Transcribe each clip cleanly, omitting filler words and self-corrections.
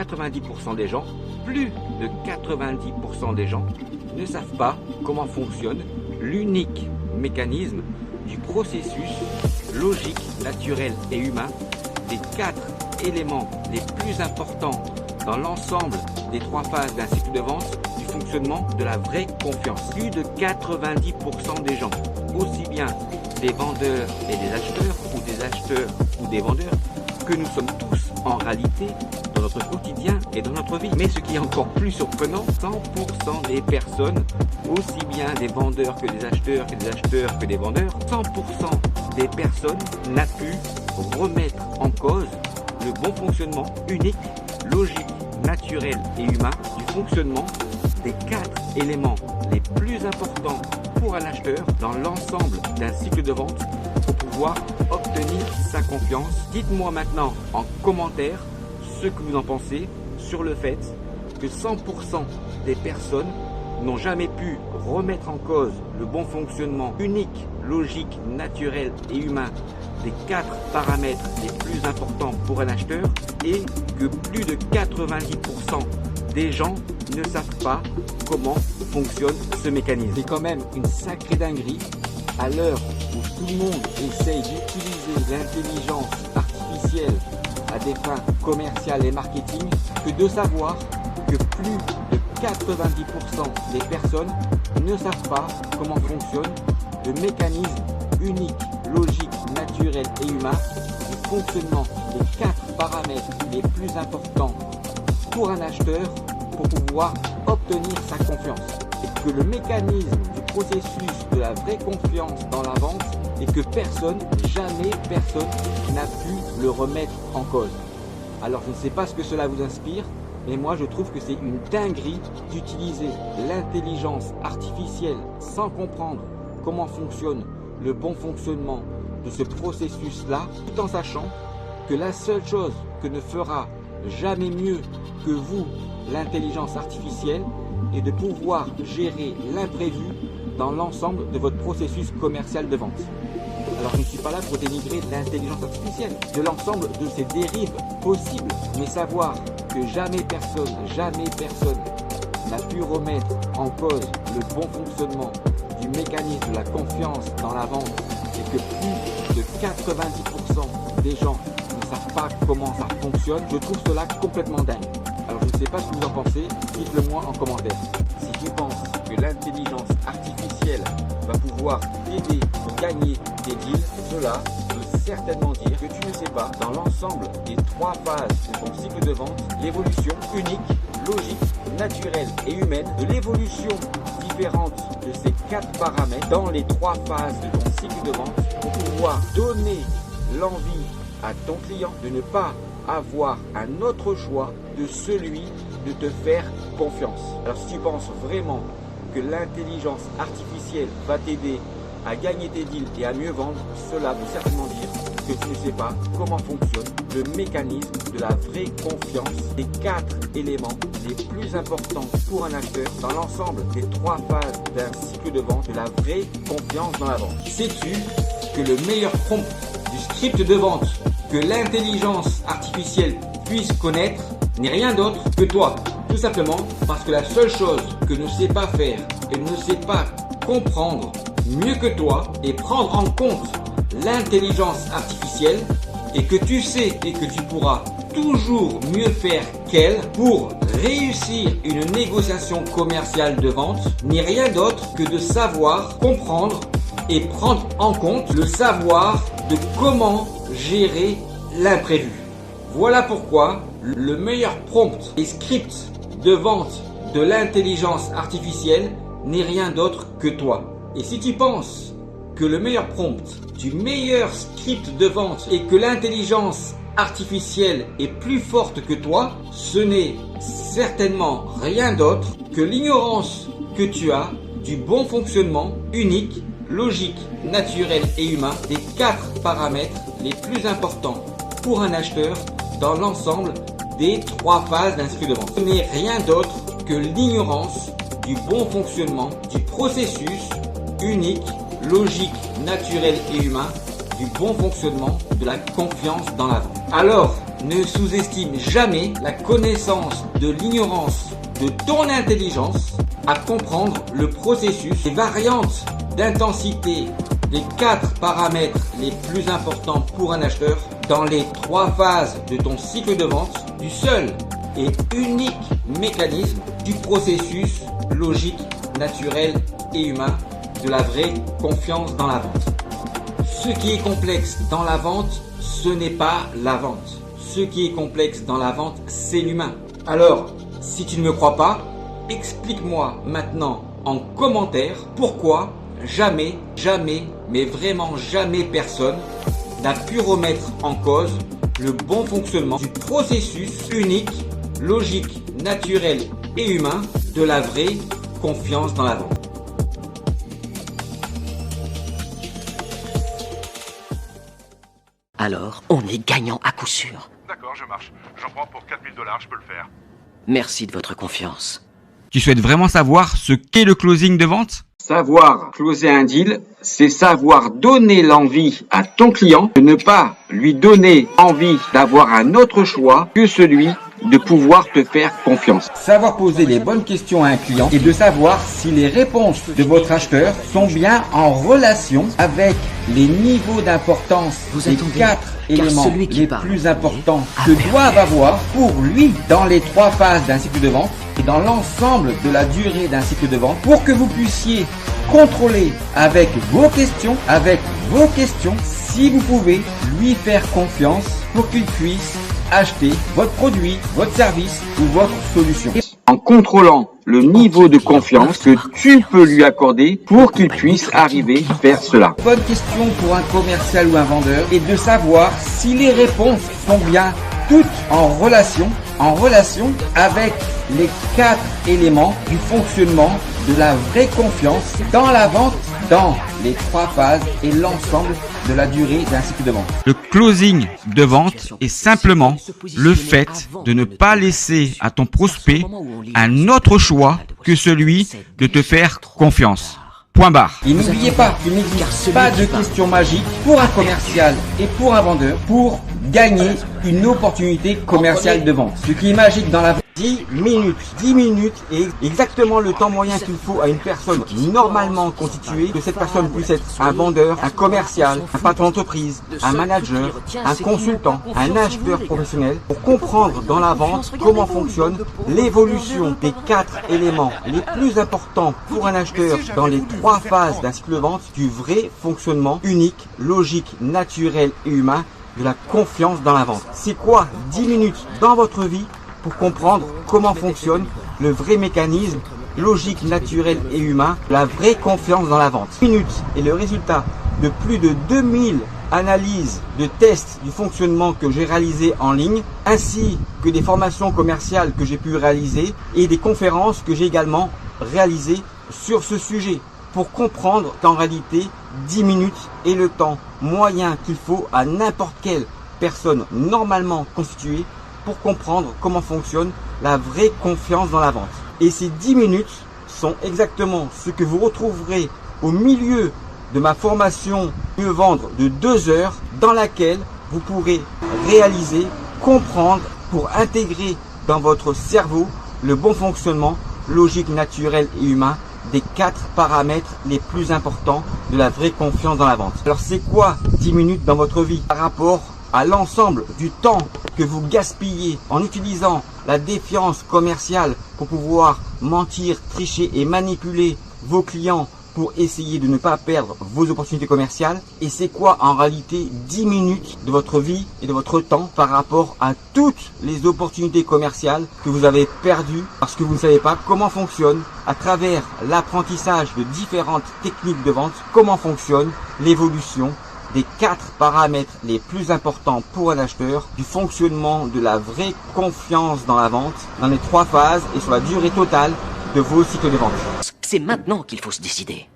90% des gens, plus de 90% des gens ne savent pas comment fonctionne l'unique mécanisme du processus logique, naturel et humain des 4 éléments les plus importants dans l'ensemble des 3 phases d'un cycle de vente du fonctionnement de la vraie confiance. Plus de 90% des gens, aussi bien des vendeurs et des acheteurs ou des vendeurs, que nous sommes tous en réalité dans notre quotidien et dans notre vie. Mais ce qui est encore plus surprenant, 100% des personnes, aussi bien des vendeurs que des acheteurs, que des vendeurs, 100% des personnes n'a pu remettre en cause le bon fonctionnement unique, logique, naturel et humain du fonctionnement des 4 éléments les plus importants pour un acheteur dans l'ensemble d'un cycle de vente pour pouvoir obtenir sa confiance. Dites-moi maintenant en commentaire ce que vous en pensez sur le fait que 100% des personnes n'ont jamais pu remettre en cause le bon fonctionnement unique, logique, naturel et humain des 4 paramètres les plus importants pour un acheteur et que plus de 90% des gens ne savent pas comment fonctionne ce mécanisme. C'est quand même une sacrée dinguerie à l'heure où tout le monde essaye d'utiliser l'intelligence artificielle à des fins commerciales et marketing que de savoir que plus de 90% des personnes ne savent pas comment fonctionne le mécanisme unique, logique, naturel et humain du fonctionnement des 4 paramètres les plus importants pour un acheteur pour pouvoir obtenir sa confiance. Et que le mécanisme du processus de la vraie confiance dans la vente et que personne, jamais personne n'a pu le remettre en cause. Alors je ne sais pas ce que cela vous inspire, mais moi je trouve que c'est une dinguerie d'utiliser l'intelligence artificielle sans comprendre comment fonctionne le bon fonctionnement de ce processus-là, tout en sachant que la seule chose que ne fera jamais mieux que vous, l'intelligence artificielle, est de pouvoir gérer l'imprévu dans l'ensemble de votre processus commercial de vente. Alors je ne suis pas là pour dénigrer l'intelligence artificielle, de l'ensemble de ses dérives possibles, mais savoir que jamais personne n'a pu remettre en cause le bon fonctionnement du mécanisme de la confiance dans la vente et que plus de 90% des gens ne savent pas comment ça fonctionne, je trouve cela complètement dingue. Alors je ne sais pas ce que vous en pensez, dites-le moi en commentaire. Si tu penses que l'intelligence artificielle va pouvoir t'aider pour gagner des deals, cela veut certainement dire que tu ne sais pas, dans l'ensemble des 3 phases de ton cycle de vente, l'évolution unique, logique, naturelle et humaine de l'évolution différente de ces 4 paramètres dans les 3 phases de ton cycle de vente pour pouvoir donner l'envie à ton client de ne pas avoir un autre choix de celui de te faire confiance. Alors si tu penses vraiment que l'intelligence artificielle va t'aider à gagner tes deals et à mieux vendre, cela veut certainement dire que tu ne sais pas comment fonctionne le mécanisme de la vraie confiance des 4 éléments les plus importants pour un acheteur dans l'ensemble des 3 phases d'un cycle de vente de la vraie confiance dans la vente. Sais-tu que le meilleur prompt du script de vente que l'intelligence artificielle puisse connaître n'est rien d'autre que toi? Tout simplement parce que la seule chose que ne sait pas faire et ne sait pas comprendre mieux que toi et prendre en compte l'intelligence artificielle et que tu sais et que tu pourras toujours mieux faire qu'elle pour réussir une négociation commerciale de vente n'est rien d'autre que de savoir comprendre et prendre en compte le savoir de comment gérer l'imprévu. Voilà pourquoi le meilleur prompt et script de vente de l'intelligence artificielle n'est rien d'autre que toi. Et si tu penses que le meilleur prompt du meilleur script de vente et que l'intelligence artificielle est plus forte que toi, ce n'est certainement rien d'autre que l'ignorance que tu as du bon fonctionnement unique, logique, naturel et humain des 4 paramètres les plus importants pour un acheteur dans l'ensemble des 3 phases d'un cycle de vente. Ce n'est rien d'autre que l'ignorance du bon fonctionnement du processus unique, logique, naturel et humain du bon fonctionnement de la confiance dans la vente. Alors, ne sous-estime jamais la connaissance de l'ignorance de ton intelligence à comprendre le processus, les variantes d'intensité des 4 paramètres les plus importants pour un acheteur dans les 3 phases de ton cycle de vente du seul et unique mécanisme du processus logique, naturel et humain de la vraie confiance dans la vente. Ce qui est complexe dans la vente, ce n'est pas la vente. Ce qui est complexe dans la vente, c'est l'humain. Alors, si tu ne me crois pas, explique-moi maintenant en commentaire pourquoi jamais, mais vraiment jamais personne n'a pu remettre en cause le bon fonctionnement du processus unique, logique, naturel et humain de la vraie confiance dans la vente. Alors, on est gagnant à coup sûr. D'accord, je marche. J'en prends pour 4 000 $, je peux le faire. Merci de votre confiance. Tu souhaites vraiment savoir ce qu'est le closing de vente ? Savoir closer un deal, c'est savoir donner l'envie à ton client de ne pas lui donner envie d'avoir un autre choix que celui de pouvoir te faire confiance. Savoir poser les bonnes questions à un client et de savoir si les réponses de votre acheteur sont bien en relation avec les niveaux d'importance des 4 éléments les plus importants que doivent avoir pour lui dans les 3 phases d'un cycle de vente et dans l'ensemble de la durée d'un cycle de vente pour que vous puissiez contrôler avec vos questions, si vous pouvez lui faire confiance pour qu'il puisse acheter votre produit, votre service ou votre solution. En contrôlant le niveau de confiance que tu peux lui accorder pour qu'il puisse arriver à faire cela. Bonne question pour un commercial ou un vendeur est de savoir si les réponses sont bien toutes en relation avec les 4 éléments du fonctionnement de la vraie confiance dans la vente, dans les 3 phases et l'ensemble de la durée d'un cycle de vente. Le closing de vente est simplement le fait de ne pas laisser à ton prospect un autre choix que celui de te faire confiance. Point barre. Et n'oubliez pas qu'il n'existe pas de question magique pour un commercial et pour un vendeur pour gagner une opportunité commerciale de vente. Ce qui est magique dans la vente, 10 minutes est exactement le temps moyen qu'il faut à une personne normalement constituée, que cette personne puisse être un vendeur, un commercial, un patron d'entreprise, un manager, un consultant, un acheteur professionnel, pour comprendre dans la vente comment fonctionne l'évolution des 4 éléments les plus importants pour un acheteur dans les 3 phases d'un cycle de vente du vrai fonctionnement unique, logique, naturel et humain de la confiance dans la vente. C'est quoi 10 minutes dans votre vie pour comprendre comment fonctionne le vrai mécanisme logique, naturel et humain, la vraie confiance dans la vente. 10 minutes est le résultat de plus de 2000 analyses de tests du fonctionnement que j'ai réalisé en ligne, ainsi que des formations commerciales que j'ai pu réaliser et des conférences que j'ai également réalisées sur ce sujet, pour comprendre qu'en réalité 10 minutes est le temps moyen qu'il faut à n'importe quelle personne normalement constituée pour comprendre comment fonctionne la vraie confiance dans la vente. Et ces 10 minutes sont exactement ce que vous retrouverez au milieu de ma formation Mieux vendre de 2 heures, dans laquelle vous pourrez réaliser, comprendre pour intégrer dans votre cerveau le bon fonctionnement logique, naturel et humain des 4 paramètres les plus importants de la vraie confiance dans la vente. Alors c'est quoi 10 minutes dans votre vie par rapport à l'ensemble du temps que vous gaspillez en utilisant la défiance commerciale pour pouvoir mentir, tricher et manipuler vos clients pour essayer de ne pas perdre vos opportunités commerciales? Et c'est quoi en réalité 10 minutes de votre vie et de votre temps par rapport à toutes les opportunités commerciales que vous avez perdues parce que vous ne savez pas comment fonctionne, à travers l'apprentissage de différentes techniques de vente, comment fonctionne l'évolution des 4 paramètres les plus importants pour un acheteur du fonctionnement de la vraie confiance dans la vente dans les 3 phases et sur la durée totale de vos cycles de vente. C'est maintenant qu'il faut se décider.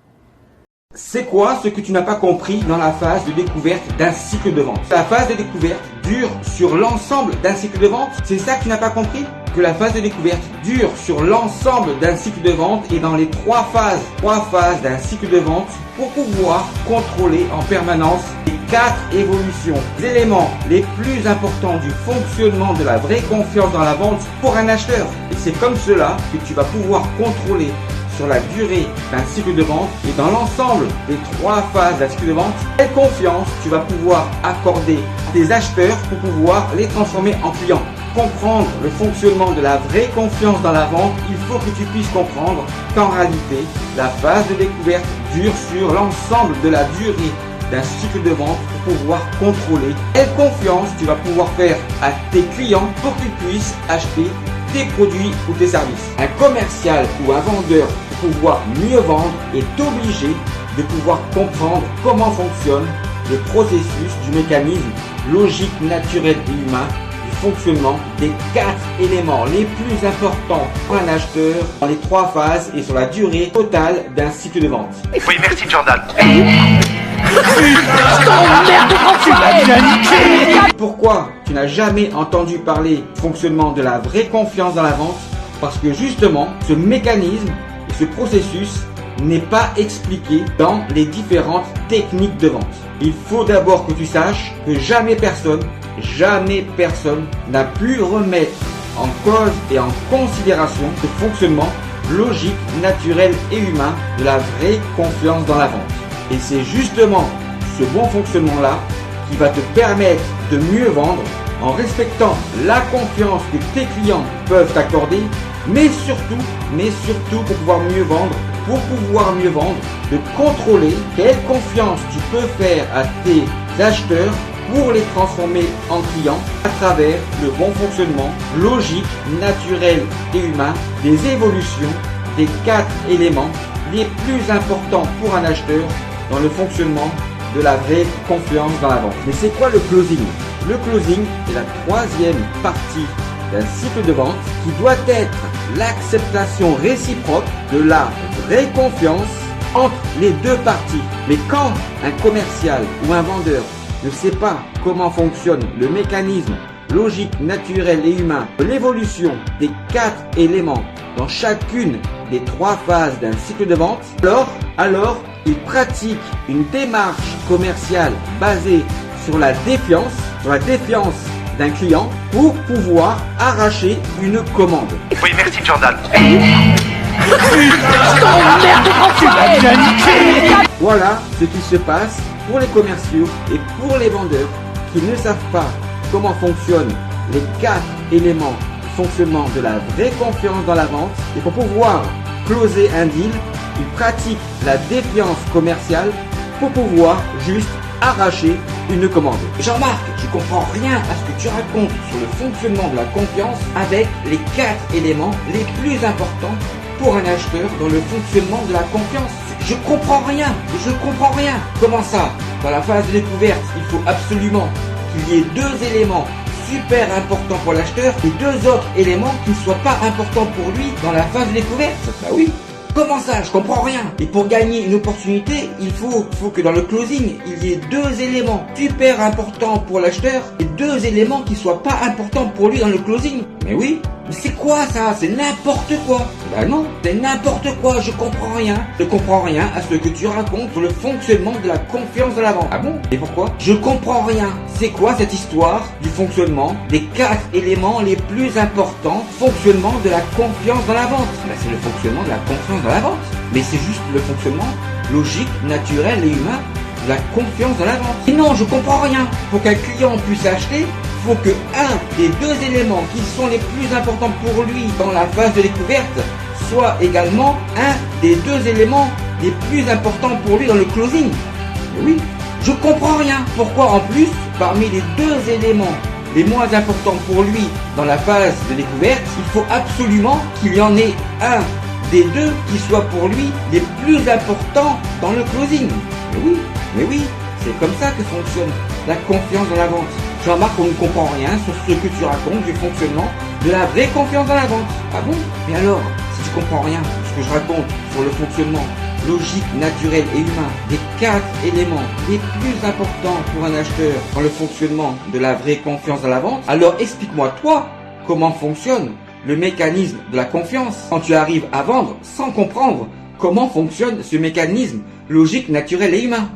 C'est quoi ce que tu n'as pas compris dans la phase de découverte d'un cycle de vente? La phase de découverte dure sur l'ensemble d'un cycle de vente. C'est ça que tu n'as pas compris? que la phase de découverte dure sur l'ensemble d'un cycle de vente et dans les trois phases d'un cycle de vente pour pouvoir contrôler en permanence les 4 évolutions, les éléments les plus importants du fonctionnement de la vraie confiance dans la vente pour un acheteur. Et c'est comme cela que tu vas pouvoir contrôler sur la durée d'un cycle de vente et dans l'ensemble des 3 phases d'un cycle de vente, quelle confiance tu vas pouvoir accorder à tes acheteurs pour pouvoir les transformer en clients. Comprendre le fonctionnement de la vraie confiance dans la vente, il faut que tu puisses comprendre qu'en réalité, la phase de découverte dure sur l'ensemble de la durée d'un cycle de vente pour pouvoir contrôler quelle confiance tu vas pouvoir faire à tes clients pour qu'ils puissent acheter tes produits ou tes services. Un commercial ou un vendeur pour pouvoir mieux vendre est obligé de pouvoir comprendre comment fonctionne le processus du mécanisme logique, naturel et humain du fonctionnement des 4 éléments les plus importants pour un acheteur dans les 3 phases et sur la durée totale d'un cycle de vente. Oui, merci Jordan. Pourquoi tu n'as jamais entendu parler du fonctionnement de la vraie confiance dans la vente? Parce que justement, ce mécanisme et ce processus n'est pas expliqué dans les différentes techniques de vente. Il faut d'abord que tu saches que jamais personne n'a pu remettre en cause et en considération ce fonctionnement logique, naturel et humain de la vraie confiance dans la vente. Et c'est justement ce bon fonctionnement-là qui va te permettre de mieux vendre en respectant la confiance que tes clients peuvent t'accorder, mais surtout pour pouvoir mieux vendre, de contrôler quelle confiance tu peux faire à tes acheteurs pour les transformer en clients à travers le bon fonctionnement logique, naturel et humain des évolutions des 4 éléments les plus importants pour un acheteur dans le fonctionnement de la vraie confiance dans la vente. Mais c'est quoi le closing? Le closing est la 3e partie d'un cycle de vente qui doit être l'acceptation réciproque de la vraie confiance entre les 2 parties. Mais quand un commercial ou un vendeur ne sait pas comment fonctionne le mécanisme logique, naturel et humain de l'évolution des 4 éléments dans chacune des 3 phases d'un cycle de vente, alors il pratique une démarche commerciale basée sur la défiance d'un client pour pouvoir arracher une commande. Oui, merci Jordan. Voilà ce qui se passe pour les commerciaux et pour les vendeurs qui ne savent pas comment fonctionnent les 4 éléments du fonctionnement de la vraie confiance dans la vente. Et pour pouvoir closer un deal, ils pratiquent la défiance commerciale pour pouvoir juste arracher une commande. Jean-Marc, je comprends rien à ce que tu racontes sur le fonctionnement de la confiance avec les 4 éléments les plus importants pour un acheteur dans le fonctionnement de la confiance. Je comprends rien. Comment ça? Dans la phase de découverte, il faut absolument qu'il y ait 2 éléments super importants pour l'acheteur et 2 autres éléments qui ne soient pas importants pour lui dans la phase de découverte. Bah oui. Comment ça? Je comprends rien. Et pour gagner une opportunité, il faut que dans le closing, il y ait 2 éléments super importants pour l'acheteur et 2 éléments qui soient pas importants pour lui dans le closing. Mais oui. Mais c'est quoi ça? C'est n'importe quoi. Bah non, c'est n'importe quoi, je comprends rien. Je comprends rien à ce que tu racontes sur le fonctionnement de la confiance de la vente. Ah bon? Et pourquoi? Je comprends rien. C'est quoi cette histoire du fonctionnement des 4 éléments les plus importants, fonctionnement de la confiance dans la vente? Bah c'est le fonctionnement de la confiance dans la vente. Mais c'est juste le fonctionnement logique, naturel et humain de la confiance dans la vente. Et non, je comprends rien. Pour qu'un client puisse acheter, il faut que un des 2 éléments qui sont les plus importants pour lui dans la phase de découverte soit également un des 2 éléments les plus importants pour lui dans le closing. Et oui, je comprends rien. Pourquoi en plus, parmi les 2 éléments les moins importants pour lui dans la phase de découverte, il faut absolument qu'il y en ait un des 2 qui soit pour lui les plus importants dans le closing. Mais oui, c'est comme ça que fonctionne la confiance dans la vente. Jean-Marc, on ne comprend rien sur ce que tu racontes du fonctionnement de la vraie confiance dans la vente. Ah bon? Mais alors, si tu comprends rien sur ce que je raconte sur le fonctionnement logique, naturel et humain des 4 éléments les plus importants pour un acheteur dans le fonctionnement de la vraie confiance dans la vente, alors explique-moi toi comment fonctionne le mécanisme de la confiance. Quand tu arrives à vendre sans comprendre comment fonctionne ce mécanisme logique, naturel et humain.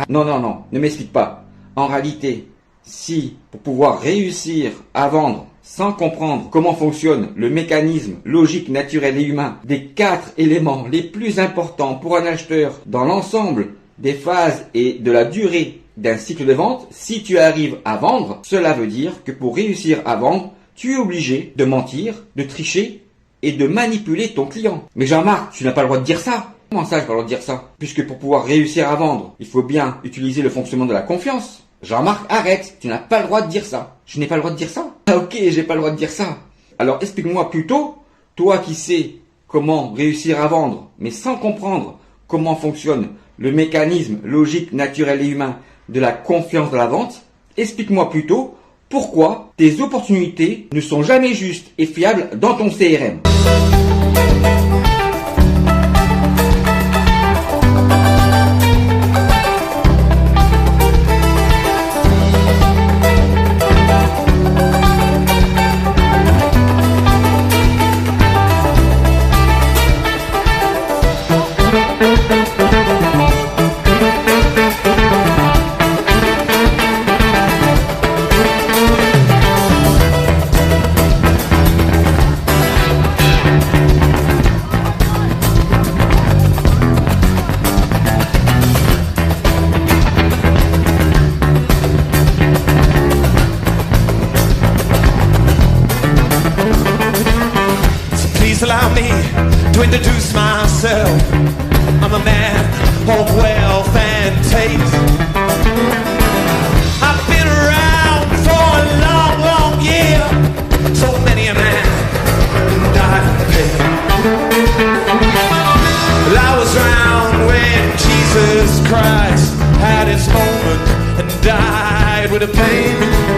Non, ne m'explique pas. En réalité, si pour pouvoir réussir à vendre sans comprendre comment fonctionne le mécanisme logique, naturel et humain des 4 éléments les plus importants pour un acheteur dans l'ensemble des phases et de la durée d'un cycle de vente, si tu arrives à vendre, cela veut dire que pour réussir à vendre, tu es obligé de mentir, de tricher et de manipuler ton client. Mais Jean-Marc, tu n'as pas le droit de dire ça. Comment ça, j'ai pas le droit de dire ça? Puisque pour pouvoir réussir à vendre, il faut bien utiliser le fonctionnement de la confiance. Jean-Marc, arrête, tu n'as pas le droit de dire ça. Je n'ai pas le droit de dire ça? Ah ok, j'ai pas le droit de dire ça. Alors explique-moi plutôt, toi qui sais comment réussir à vendre, mais sans comprendre comment fonctionne le mécanisme logique, naturel et humain de la confiance de la vente, explique-moi plutôt pourquoi tes opportunités ne sont jamais justes et fiables dans ton CRM. Allow me to introduce myself. I'm a man of wealth and taste. I've been around for a long, long year. So many a man died in pain. Well, I was around when Jesus Christ had his moment and died with a pain.